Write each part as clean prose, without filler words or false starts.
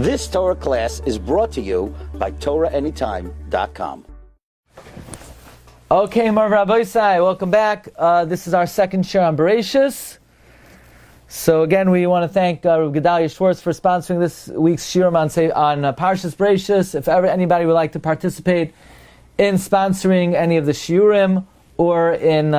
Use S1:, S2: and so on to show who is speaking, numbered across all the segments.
S1: This Torah class is brought to you by TorahAnytime.com.
S2: Okay, Rabbi, welcome back. This is our second Shiur on Bereishis. So again, we want to thank Rabbi Schwartz for sponsoring this week's Shiur on Parshas Bereishis. If ever anybody would like to participate in sponsoring any of the Shiurim or in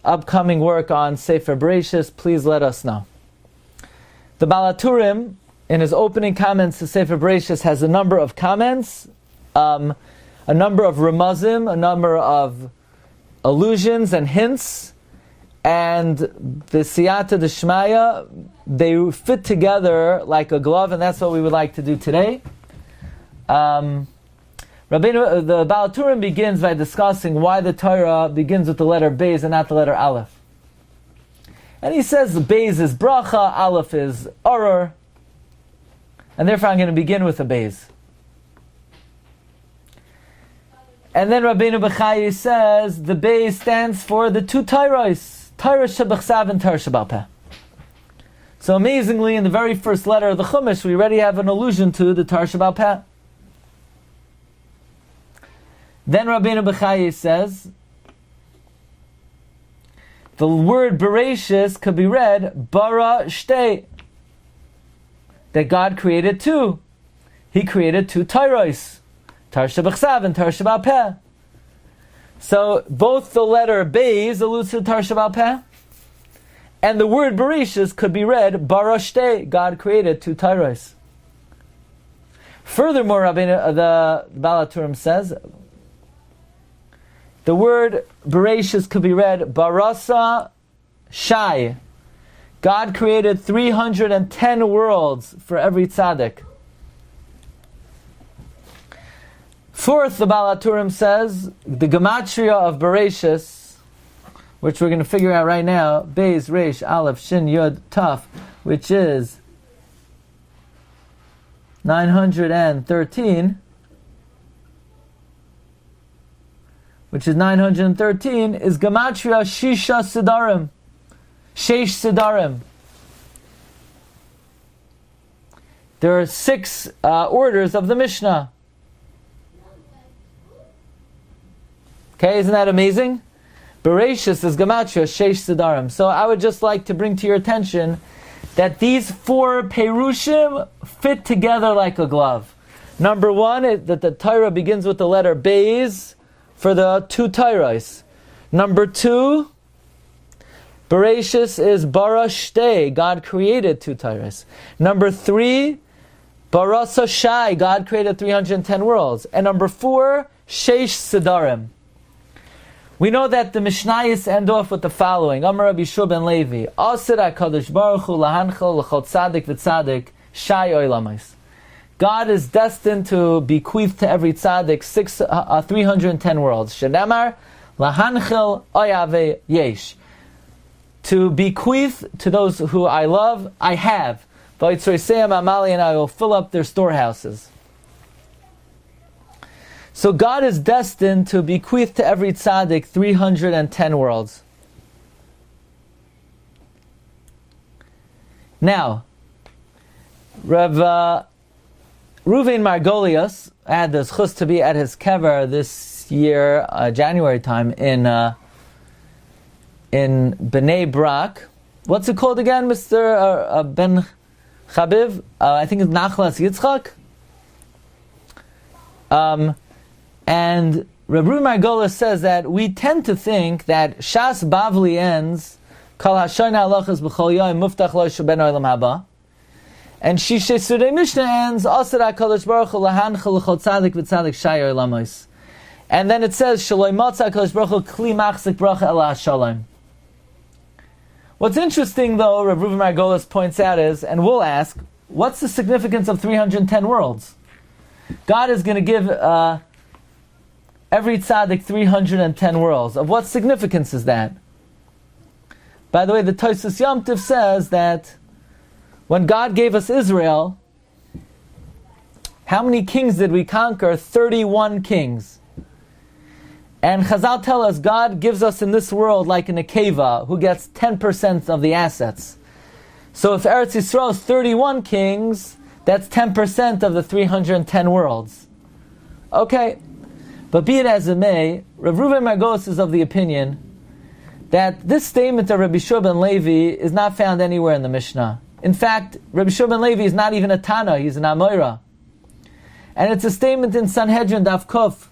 S2: upcoming work on Sefer Bereishis, please let us know. The Baal HaTurim, in his opening comments to Sefer Bereishis, has a number of comments, a number of remazim, a number of allusions and hints, and the Siyata D'Shmaya, they fit together like a glove, and that's what we would like to do today. The Baal HaTurim begins by discussing why the Torah begins with the letter Beis and not the letter Aleph. And he says the Beis is bracha, Aleph is oror, and therefore I'm going to begin with the Beis. And then Rabbeinu Bechai says the Beis stands for the two Torahs, Torah Shebechsav and Torah Shebal Peh. So amazingly, in the very first letter of the Chumash, we already have an allusion to the Torah Shebal Peh. Then Rabbeinu Bechai says the word Bereishis could be read bara shtei, that God created two. He created two Torahs, Torah Shebechsav and Torah Shebal Peh. So both the letter Beis alludes to Torah Shebal Peh, and the word Bereishis could be read bara shtei, God created two Torahs. Furthermore, the Baal HaTurim says the word Bereishis could be read barasa shai. God created 310 worlds for every tzaddik. Fourth, the Baal HaTurim says the gematria of Bereishis, which we're going to figure out right now, Beis, Reish, Aleph, Shin, Yud, Taf, which is 913, is gematria Shisha Sidarim. Sheish Sidarim. There are 6 orders of the Mishnah. Okay, isn't that amazing? Bereishis is gematria Sheish Sidarim. So I would just like to bring to your attention that these 4 perushim fit together like a glove. Number 1 is that the Torah begins with the letter Beis for the two Torahs. Number 2, Bereishis is bara shtei, God created two Torahs. Number 3, barasa shai, God created 310 worlds. And number 4, sheish sidarim. We know that the Mishnayos end off with the following: Amar Rabbi Shua ben Levi, Asir HaKadosh Baruch Hu lahanchel l'chol tzadik v'tzadik shai oilamais. God is destined to bequeath to every tzaddik 310 worlds. Shedamar lahanchel oyave yesh. To bequeath to those who I love, I have. And I will fill up their storehouses. So God is destined to bequeath to every tzaddik 310 worlds. Now, Rav Ruvain Margolius, I had the zchus to be at his kever this year, January time, in Bnei Brak. What's it called again, Mr. Ben Chabiv? I think it's Nachlas Yitzchak. And Rabbi Margolis says that we tend to think that Shas Bavli ends Kol Hashayna Halachas B'chol Yom Muftach Lo Sheben Olam Haba, and Shishe Surei Mishnah ends Asar HaKadosh Baruch Hu Lahanchel L'chol Tzadik V'Tzadik Shai Olamos, and then it says Shaloi Matzah HaKadosh Baruch Hu Kli Machzik Bracha Ela HaShalom. What's interesting, though, Rabbi Margolis points out is, and we'll ask, what's the significance of 310 worlds? God is going to give every tzaddik 310 worlds. Of what significance is that? By the way, the Tosfos Yom Tov says that when God gave us Israel, how many kings did we conquer? 31 kings. And Chazal tell us God gives us in this world like an Akeva who gets 10% of the assets. So if Eretz Yisrael is 31 kings, That's 10% of the 310 worlds. Okay, but be it as it may, Rav Reuven Margos is of the opinion that this statement of Rabbi Shiur ben Levi is not found anywhere in the Mishnah. In fact, Rabbi Shiur ben Levi is not even a Tana, he's an Amoira. And it's a statement in Sanhedrin Daf Kuf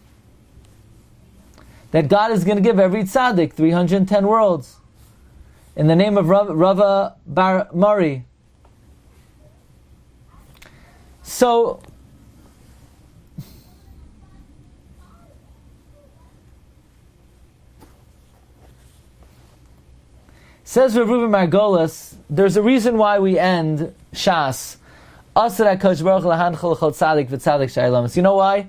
S2: that God is going to give every tzaddik 310 worlds in the name of Rava Bar Mari. So, says Rav Reuven Margolis, there's a reason why we end Shas. You know why?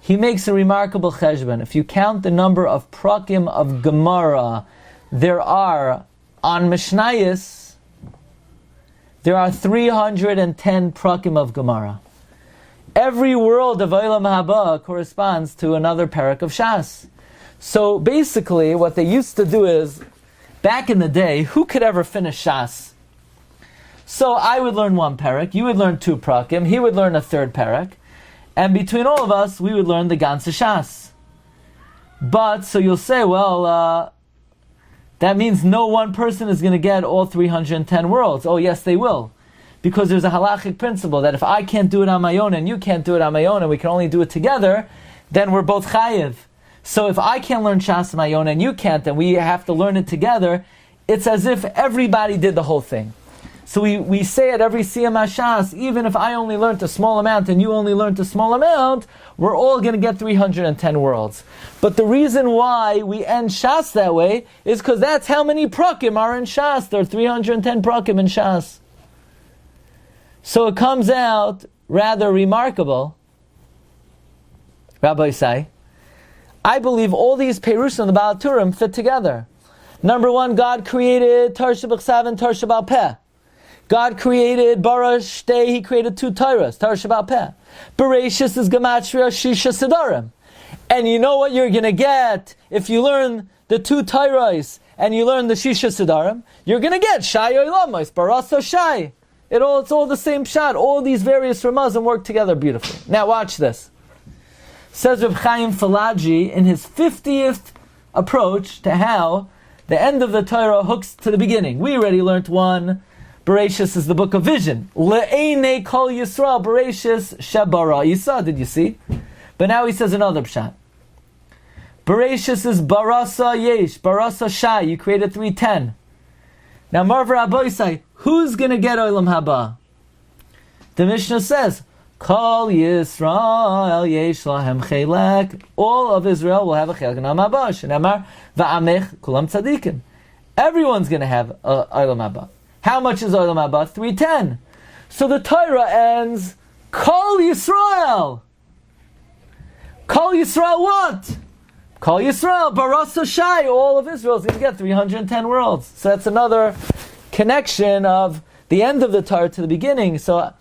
S2: He makes a remarkable cheshbon. If you count the number of prakim of Gemara there are on Mishnayos, there are 310 prakim of Gemara. Every world of Olam Haba corresponds to another parak of Shas. So basically, what they used to do is, back in the day, who could ever finish Shas? So I would learn one parak, you would learn two prakim, he would learn a third parak, and between all of us, we would learn the ganze Shas. But, so you'll say, well, that means no one person is going to get all 310 worlds. Oh yes, they will. Because there's a halachic principle that if I can't do it on my own and you can't do it on my own and we can only do it together, then we're both chayiv. So if I can't learn Shas on my own and you can't, and we have to learn it together, it's as if everybody did the whole thing. So we say at every Siyam HaShas, even if I only learned a small amount and you only learned a small amount, we're all going to get 310 worlds. But the reason why we end Shas that way is because that's how many prakim are in Shas. There are 310 prakim in Shas. So it comes out rather remarkable. Rabbi say, I believe all these Perushim in the Baal Turim fit together. Number one, God created Tarsha B'Chsav and Tarsha B'al Peh. God created Bara Shtei, He created two Torahs, Tarsha B'al Peh. Bereishis is Gematria Shisha Sidarim. And you know what you're going to get if you learn the two Torahs and you learn the Shisha Sidarim? You're going to get Shai Oilamos, Barasa Shai. It's all the same shot. All these various Ramazim work together beautifully. Now watch this. Says Reb Chaim Falaji in his 50th approach to how the end of the Torah hooks to the beginning. We already learned one. Bereishis is the book of vision. Le'einei kol Yisrael, Bereishis shebara Yisa. Did you see? But now he says another pshat. Bereishis is barasa yesh, barasa shai. You created 310. Now Marvar Aboisai, who's going to get Olam Haba? The Mishnah says, Kol Yisrael yesh lahem chelek. All of Israel will have a chelek in Olam Haba. Shenamar va'amech kulam tzadikim. Everyone's going to have Olam Haba. How much is Olam Haba? 310. So the Torah ends, Kol Yisrael. Kol Yisrael what? Kol Yisrael, Barasa Shai. All of Israel is going to get 310 worlds. So that's another connection of the end of the Torah to the beginning. So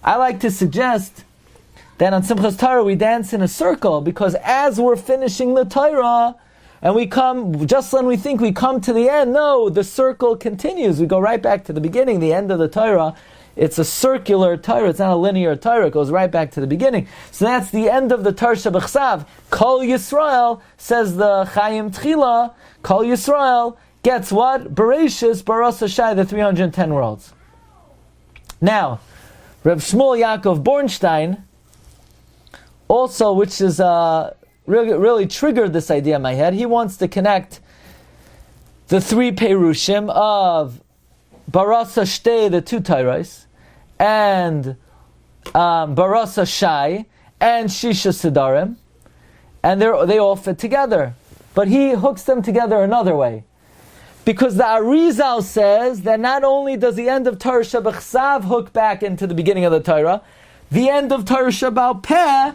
S2: I like to suggest that on Simchas Torah we dance in a circle, because as we're finishing the Torah, and we come, just when we think we come to the end, no, the circle continues. We go right back to the beginning, the end of the Torah. It's a circular Torah, it's not a linear Torah, it goes right back to the beginning. So that's the end of the Tarsha B'Chsav. Kol Yisrael, says the Chaim Tchila, Kol Yisrael gets what? Bereishis, Barasa Shai, the 310 worlds. Now, Reb Shmuel Yaakov Bornstein, also, which is really triggered this idea in my head. He wants to connect the three Perushim of Barasa Shtei, the two Tairais, and Barasa Shai, and Shisha Sidarim, and they all fit together. But he hooks them together another way. Because the Arizal says that not only does the end of Tarsha B'Chsav hook back into the beginning of the Torah, the end of Tarsha B'al Peh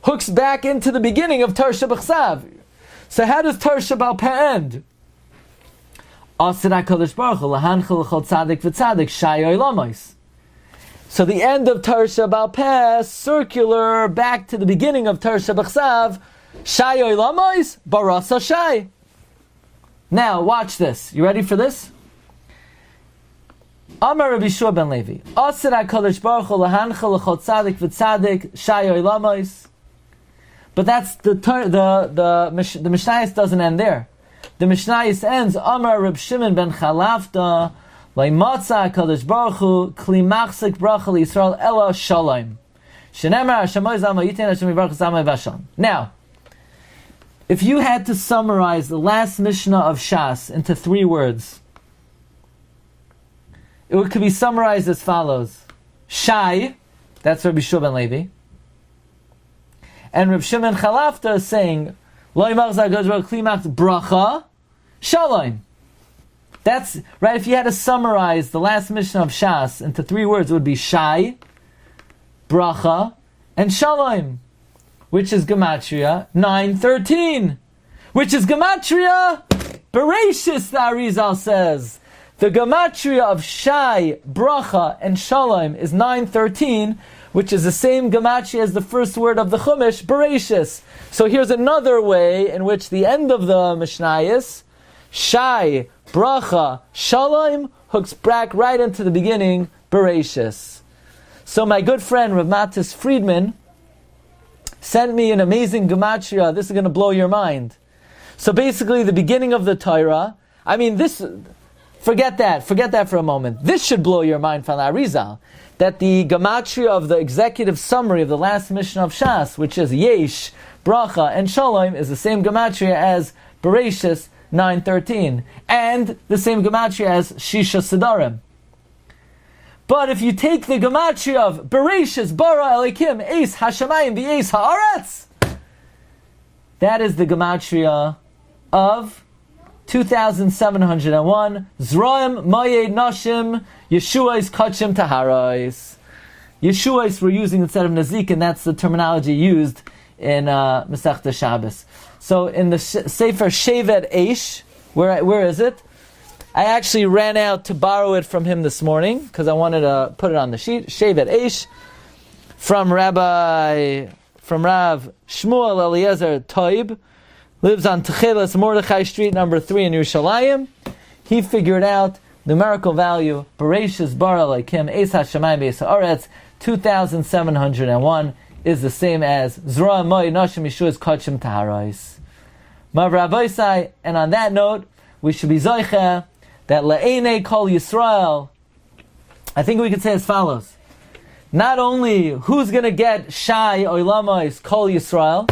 S2: hooks back into the beginning of Tarsha B'Chsav. So how does Tarsha B'al Peh end? So the end of Tarsha B'al Peh, circular, back to the beginning of Tarsha B'Chsav, Shai Oilamos, Barasa Shai. Now, watch this. You ready for this? Amar Rabbi Shiur ben Levi. Asir HaKadosh Baruch Hu lahancha l'chol tzadik v'tzadik shayoy lamois. But that's the Mishnayos doesn't end there. The Mishnayos ends, Amar Reb Shimon ben Chalafta, Leimatza HaKadosh Baruch Hu, Kli machzik bracha l'Yisrael ela shalom. Shenemar Hashemoy zama yitin Hashem yivarach zama v'asham. Now, if you had to summarize the last Mishnah of Shas into 3 words, it could be summarized as follows. Shai, that's Rabbi Shiur ben Levi. And Reb Shimon Chalafta is saying, Lo yimach zagaj klimach bracha, shalom. That's, right, if you had to summarize the last Mishnah of Shas into 3 words, it would be Shai, bracha, and shalom, which is Gematria 913, which is Gematria Bereishis, the Arizal says. The Gematria of Shai, bracha, and shalom is 913, which is the same Gematria as the first word of the Chumash, Bereishis. So here's another way in which the end of the Mishnayos, Shai, bracha, shalom, hooks back right into the beginning, Bereishis. So my good friend Rav Matis Friedman sent me an amazing Gematria. This is going to blow your mind. So basically the beginning of the Torah, I mean this, forget that for a moment. This should blow your mind from Arizal. That the Gematria of the executive summary of the last Mishnah of Shas, which is Yesh, Bracha, and Shalom, is the same Gematria as Bereishis 913, and the same Gematria as Shisha Sidarim. But if you take the Gematria of Bereishis, Bara Elikim, Eis Hashamayim, V'Eis Haaretz, that is the Gematria of 2,701, Zroim, Mayed, Nashim, Yeshua's Kachim Taharais. Yeshua's we're using instead of Nazik, and that's the terminology used in Masechta Shabbos. So in the Sefer Shevet Eish, where is it? I actually ran out to borrow it from him this morning, because I wanted to put it on the sheet. Shevet Eish, from Rav Shmuel Eliezer Toib, lives on Techeles Mordechai Street, number 3 in Yerushalayim. He figured out numerical value, Bereishis bara Elokim, Eis HaShamayim Beis HaAretz, 2,701, is the same as Zroa Moy Nashim Yeshua's Kachim Taharais. Mav Rabbi, and on that note, we should be Zoicha, that La'enei Kol Yisrael, I think we could say as follows. Not only who's going to get Shai Oilamois Kol Yisrael,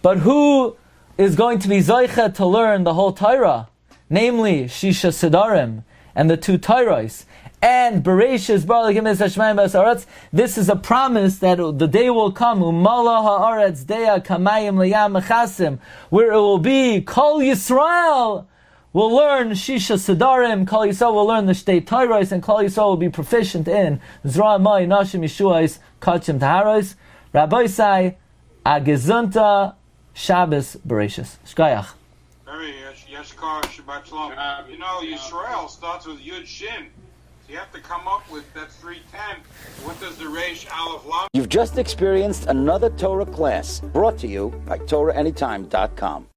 S2: but who is going to be Zoicha to learn the whole Torah, namely Shisha Sidarim and the 2 Torahs, and Bereishis Bara Elokim Eis Hashamayim Beis Haaretz. This is a promise that the day will come, Umala Haaretz Deya Kamayim Liyam Mechasim, where it will be Kol Yisrael will learn Shisha Sidarim, Kol Yisrael will learn the Shtei Torahs, and Kol Yisrael will be proficient in Zra Mai Nashim Yeshua's Kachim Taharos. Rabbi Sai Agezunta Shabbos Bereishis. Shkayach.
S3: Yeshkar Shabbat Shalom. You know, Yisrael starts with Yud Shin. So you have to come up with that 310. What does the Reish Aleph Lam?
S1: You've just experienced another Torah class brought to you by TorahAnytime.com.